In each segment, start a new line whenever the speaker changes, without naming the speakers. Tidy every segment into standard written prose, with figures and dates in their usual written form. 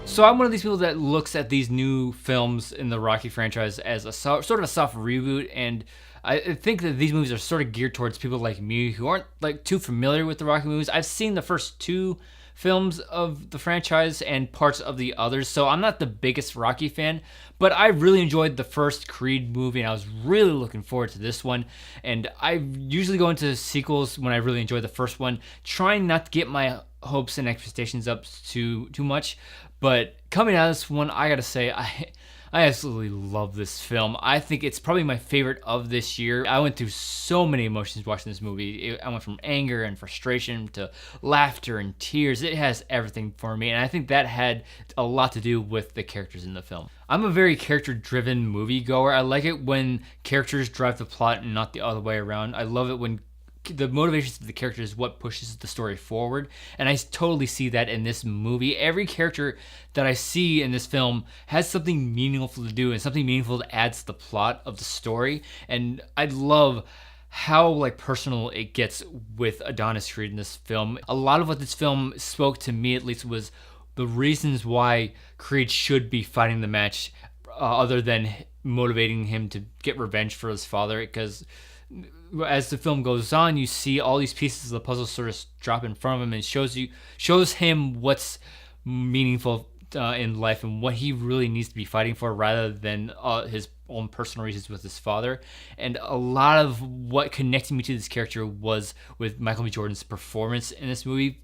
So I'm one of these people that looks at these new films in the Rocky franchise as sort of a soft reboot, and I think that these movies are sort of geared towards people like me who aren't like too familiar with the Rocky movies. I've seen the first two films of the franchise and parts of the others, so I'm not the biggest Rocky fan, but I really enjoyed the first Creed movie, and I was really looking forward to this one. And I usually go into sequels when I really enjoy the first one, trying not to get my hopes and expectations up too much. But coming out of this one, I gotta say, I absolutely love this film. I think it's probably my favorite of this year. I went through so many emotions watching this movie. I went from anger and frustration to laughter and tears. It has everything for me, and I think that had a lot to do with the characters in the film. I'm a very character-driven moviegoer. I like it when characters drive the plot and not the other way around. I love it when the motivations of the characters is what pushes the story forward, and I totally see that in this movie. Every character that I see in this film has something meaningful to do and something meaningful that adds to the plot of the story. And I love how like personal it gets with Adonis Creed in this film. A lot of what this film spoke to me, at least, was the reasons why Creed should be fighting the match, other than motivating him to get revenge for his father. Because as the film goes on, you see all these pieces of the puzzle sort of drop in front of him, and shows him what's meaningful in life and what he really needs to be fighting for, rather than his own personal reasons with his father. And a lot of what connected me to this character was with Michael B. Jordan's performance in this movie.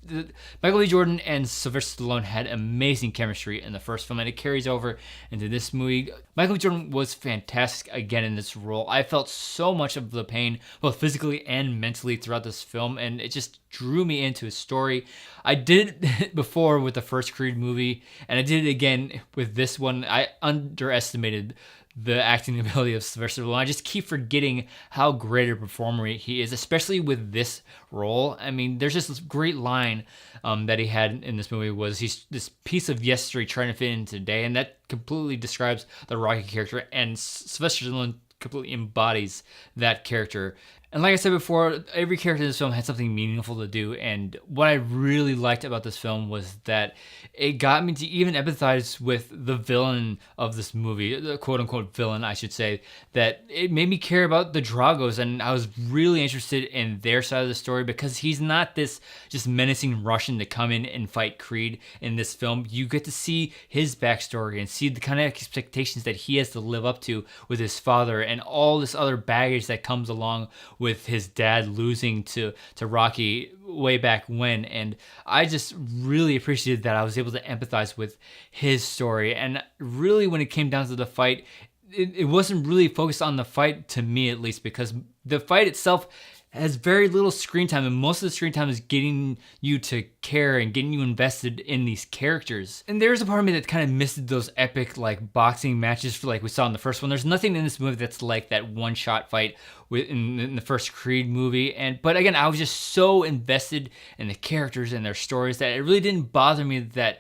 Michael B. Jordan and Sylvester Stallone had amazing chemistry in the first film, and it carries over into this movie. Michael B. Jordan was fantastic again in this role. I felt so much of the pain, both physically and mentally, throughout this film, and it just drew me into his story. I did it before with the first Creed movie, and I did it again with this one. I underestimated the acting ability of Sylvester Stallone. I just keep forgetting how great a performer he is, especially with this role. I mean, there's just this great line that he had in this movie was, he's this piece of yesterday trying to fit in today, and that completely describes the Rocky character, and Sylvester Stallone completely embodies that character. And like I said before, every character in this film had something meaningful to do, and what I really liked about this film was that it got me to even empathize with the villain of this movie, the quote-unquote villain, I should say, that it made me care about the Dragos, and I was really interested in their side of the story, because he's not this just menacing Russian to come in and fight Creed in this film. You get to see his backstory and see the kind of expectations that he has to live up to with his father, and all this other baggage that comes along with his dad losing to Rocky way back when. And I just really appreciated that I was able to empathize with his story. And really, when it came down to the fight, it wasn't really focused on the fight, to me at least, because the fight itself has very little screen time, and most of the screen time is getting you to care and getting you invested in these characters. And there's a part of me that kind of missed those epic like boxing matches for like we saw in the first one. There's nothing in this movie that's like that one-shot fight in the first Creed movie. But again, I was just so invested in the characters and their stories that it really didn't bother me that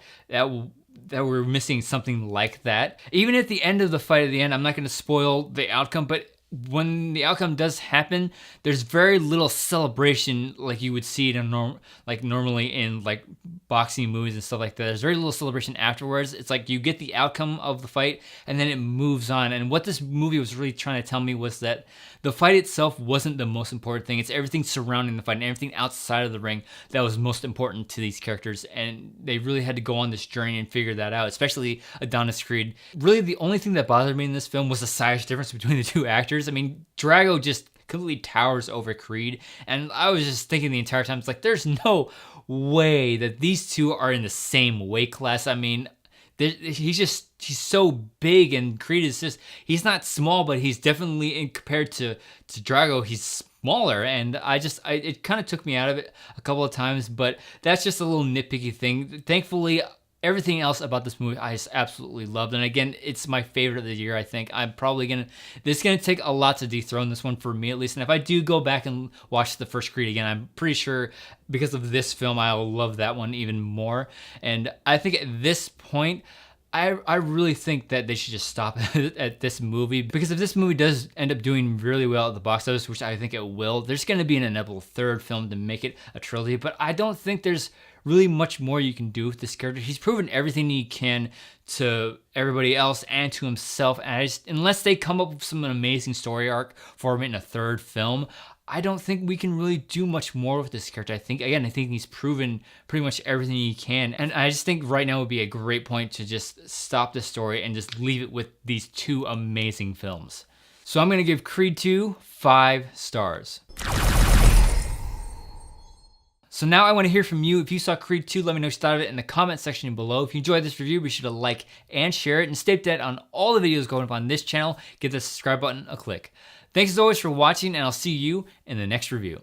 we're missing something like that. Even at the end of the fight, at the end, I'm not going to spoil the outcome, but when the outcome does happen, there's very little celebration like you would see it in normally in like boxing movies and stuff like that. There's very little celebration afterwards. It's like you get the outcome of the fight and then it moves on. And what this movie was really trying to tell me was that the fight itself wasn't the most important thing. It's everything surrounding the fight and everything outside of the ring that was most important to these characters. And they really had to go on this journey and figure that out, especially Adonis Creed. Really, the only thing that bothered me in this film was the size difference between the two actors. I mean, Drago just completely towers over Creed, and I was just thinking the entire time, it's like, there's no way that these two are in the same weight class. I mean, he's so big, and Creed is just, he's not small, but he's definitely, compared to Drago, he's smaller. And it kind of took me out of it a couple of times, but that's just a little nitpicky thing. Thankfully, everything else about this movie I just absolutely loved. And again, it's my favorite of the year, I think. This is gonna take a lot to dethrone this one for me, at least. And if I do go back and watch the first Creed again, I'm pretty sure because of this film, I'll love that one even more. And I think at this point, I really think that they should just stop at this movie, because if this movie does end up doing really well at the box office, which I think it will, there's going to be an inevitable third film to make it a trilogy, but I don't think there's really much more you can do with this character. He's proven everything he can to everybody else and to himself. And unless they come up with some amazing story arc for him in a third film, I don't think we can really do much more with this character. I think he's proven pretty much everything he can. And I just think right now would be a great point to just stop the story and just leave it with these two amazing films. So I'm going to give Creed 2 5 stars. So now I want to hear from you. If you saw Creed 2, let me know what you thought of it in the comment section below. If you enjoyed this review, be sure to like and share it. And stay updated on all the videos going up on this channel. Give the subscribe button a click. Thanks as always for watching, and I'll see you in the next review.